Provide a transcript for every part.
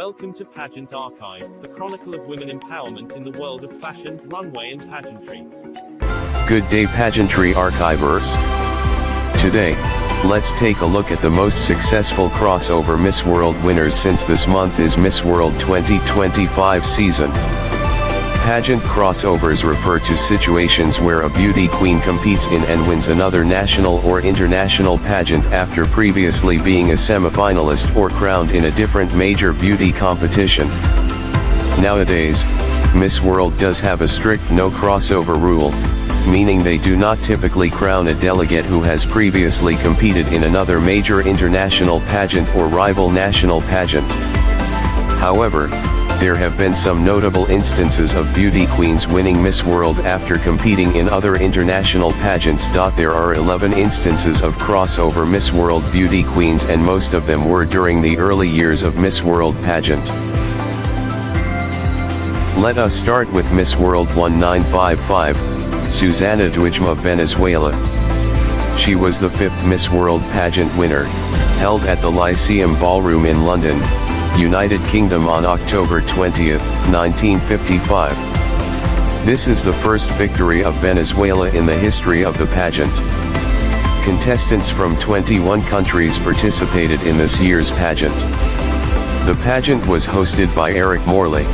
Welcome to Pageant Archive, the chronicle of women empowerment in the world of fashion, runway and pageantry. Good day Pageantry archivers. Today, let's take a look at the most successful crossover Miss World winners since this month is Miss World 2025 season. Pageant crossovers refer to situations where a beauty queen competes in and wins another national or international pageant after previously being a semi-finalist or crowned in a different major beauty competition. Nowadays, Miss World does have a strict no crossover rule, meaning they do not typically crown a delegate who has previously competed in another major international pageant or rival national pageant. However, there have been some notable instances of beauty queens winning Miss World after competing in other international pageants. There are 11 instances of crossover Miss World beauty queens, and most of them were during the early years of Miss World pageant. Let us start with Miss World 1955, Susana Duijma of Venezuela. She was the 5th Miss World pageant winner, held at the Lyceum Ballroom in London, United Kingdom on October 20, 1955. This is the first victory of Venezuela in the history of the pageant. Contestants from 21 countries participated in this year's pageant. The pageant was hosted by Eric Morley.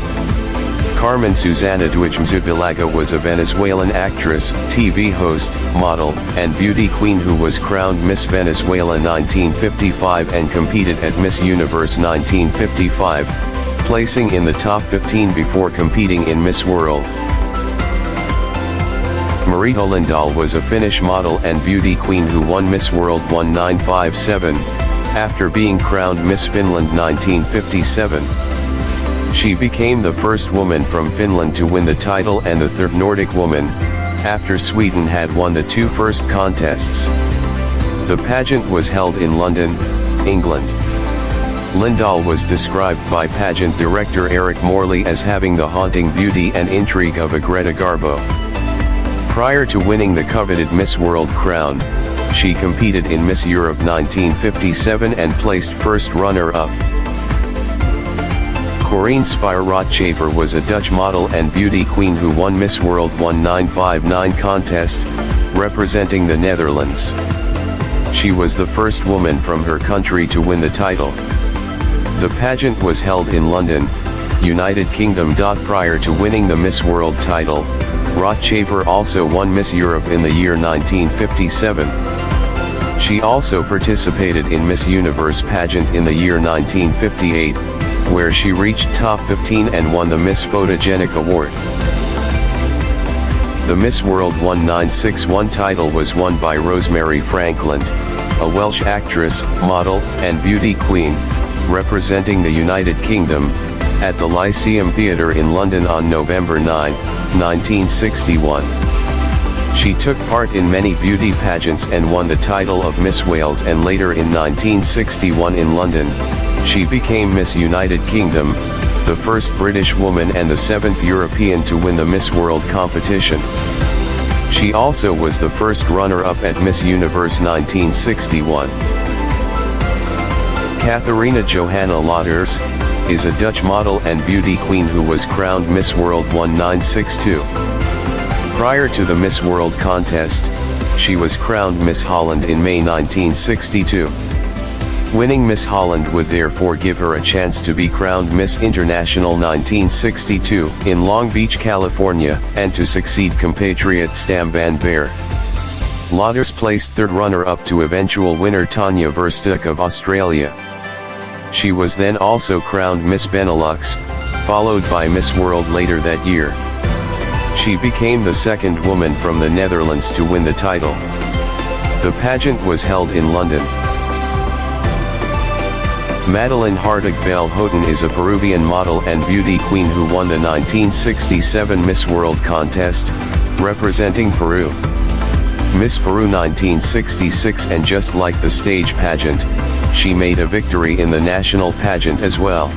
Carmen Susana Duijma was a Venezuelan actress, TV host, model, and beauty queen who was crowned Miss Venezuela 1955 and competed at Miss Universe 1955, placing in the top 15 before competing in Miss World. Marita Lindahl was a Finnish model and beauty queen who won Miss World 1957, after being crowned Miss Finland 1957. She became the first woman from Finland to win the title and the third Nordic woman, after Sweden had won the two first contests. The pageant was held in London, England. Lindahl was described by pageant director Eric Morley as having the haunting beauty and intrigue of a Greta Garbo. Prior to winning the coveted Miss World crown, she competed in Miss Europe 1957 and placed first runner-up. Corine Spire-Rotschaver was a Dutch model and beauty queen who won Miss World 1959 contest, representing the Netherlands. She was the first woman from her country to win the title. The pageant was held in London, United Kingdom. Prior to winning the Miss World title, Rotschaver also won Miss Europe in the year 1957. She also participated in Miss Universe pageant in the year 1958, where she reached top 15 and won the Miss Photogenic Award. The Miss World 1961 title was won by Rosemary Frankland, a Welsh actress, model, and beauty queen, representing the United Kingdom, at the Lyceum Theatre in London on November 9, 1961. She took part in many beauty pageants and won the title of Miss Wales, and later in 1961 in London, she became Miss United Kingdom, the first British woman and the 7th European to win the Miss World competition. She also was the first runner-up at Miss Universe 1961. Catharina Johanna Lauders is a Dutch model and beauty queen who was crowned Miss World 1962. Prior to the Miss World contest, she was crowned Miss Holland in May 1962. Winning Miss Holland would therefore give her a chance to be crowned Miss International 1962 in Long Beach, California, and to succeed compatriot Stam van Beer. Lauders placed third runner-up to eventual winner Tanya Verstook of Australia. She was then also crowned Miss Benelux, followed by Miss World later that year. She became the second woman from the Netherlands to win the title. The pageant was held in London. Madeleine Hartog Belhoten is a Peruvian model and beauty queen who won the 1967 Miss World contest, representing Peru. Miss Peru 1966, and just like the stage pageant, she made a victory in the national pageant as well.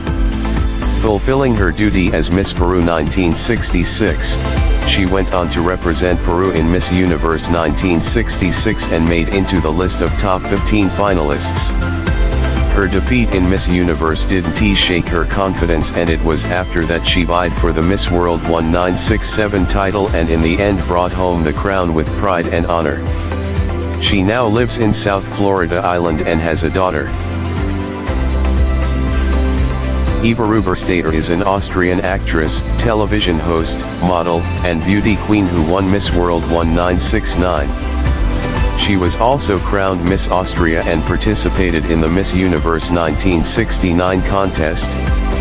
Fulfilling her duty as Miss Peru 1966, she went on to represent Peru in Miss Universe 1966 and made into the list of top 15 finalists. Her defeat in Miss Universe didn't shake her confidence, and it was after that she vied for the Miss World 1967 title and in the end brought home the crown with pride and honor. She now lives in South Florida Island and has a daughter. Eva Ruberstaedter is an Austrian actress, television host, model, and beauty queen who won Miss World 1969. She was also crowned Miss Austria and participated in the Miss Universe 1969 contest,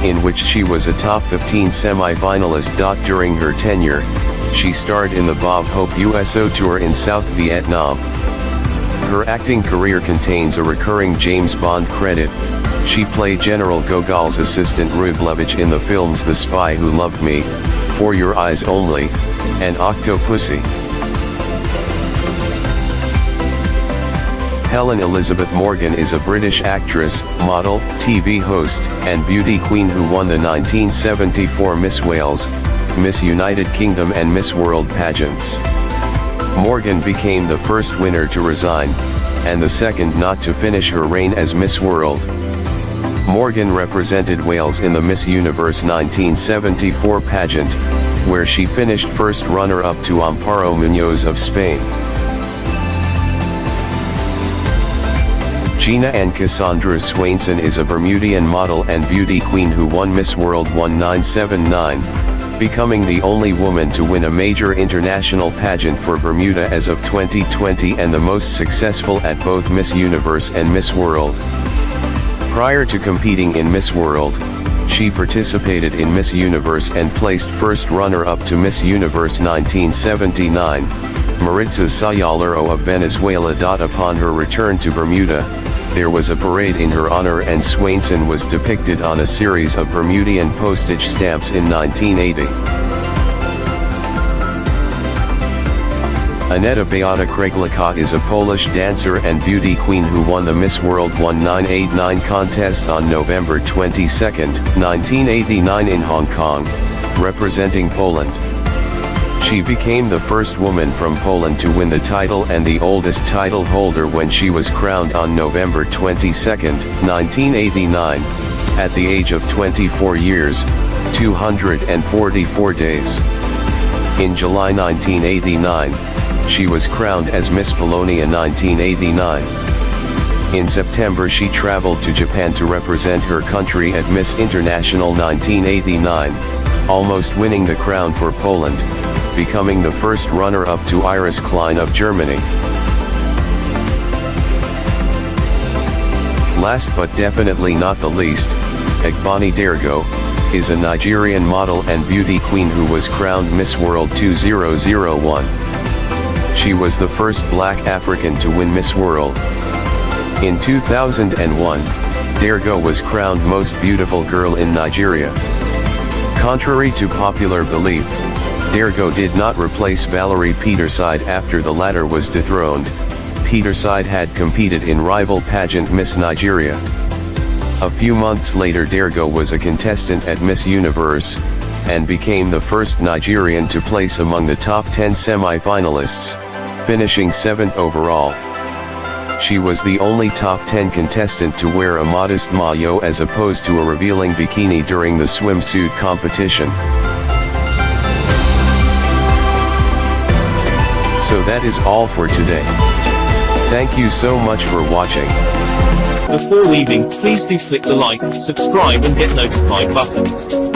in which she was a top 15 semi-finalist. During her tenure, she starred in the Bob Hope USO Tour in South Vietnam. Her acting career contains a recurring James Bond credit. She played General Gogol's assistant Rublevich in the films The Spy Who Loved Me, For Your Eyes Only, and Octopussy. Helen Elizabeth Morgan is a British actress, model, TV host, and beauty queen who won the 1974 Miss Wales, Miss United Kingdom and Miss World pageants. Morgan became the first winner to resign, and the second not to finish her reign as Miss World. Morgan represented Wales in the Miss Universe 1974 pageant, where she finished first runner-up to Amparo Muñoz of Spain. Gina Ann Cassandra Swainson is a Bermudian model and beauty queen who won Miss World 1979, becoming the only woman to win a major international pageant for Bermuda as of 2020 and the most successful at both Miss Universe and Miss World. Prior to competing in Miss World, she participated in Miss Universe and placed first runner-up to Miss Universe 1979, Maritza Sayalero of Venezuela. Upon her return to Bermuda, there was a parade in her honor and Swainson was depicted on a series of Bermudian postage stamps in 1980. Aneta Beata Krejlika is a Polish dancer and beauty queen who won the Miss World 1989 contest on November 22, 1989 in Hong Kong, representing Poland. She became the first woman from Poland to win the title and the oldest title holder when she was crowned on November 22, 1989, at the age of 24 years, 244 days. In July 1989, she was crowned as Miss Polonia 1989. In September she traveled to Japan to represent her country at Miss International 1989, almost winning the crown for Poland, becoming the first runner-up to Iris Klein of Germany. Last but definitely not the least, Egbani Dergo, is a Nigerian model and beauty queen who was crowned Miss World 2001. She was the first Black African to win Miss World. In 2001, Dergo was crowned Most Beautiful Girl in Nigeria. Contrary to popular belief, Dergo did not replace Valerie Peterside after the latter was dethroned. Peterside had competed in rival pageant Miss Nigeria. A few months later Dergo was a contestant at Miss Universe, and became the first Nigerian to place among the top 10 semi-finalists, finishing 7th overall. She was the only top 10 contestant to wear a modest maillot as opposed to a revealing bikini during the swimsuit competition. So that is all for today. Thank you so much for watching. Before leaving, please do click the like, subscribe and get notified buttons.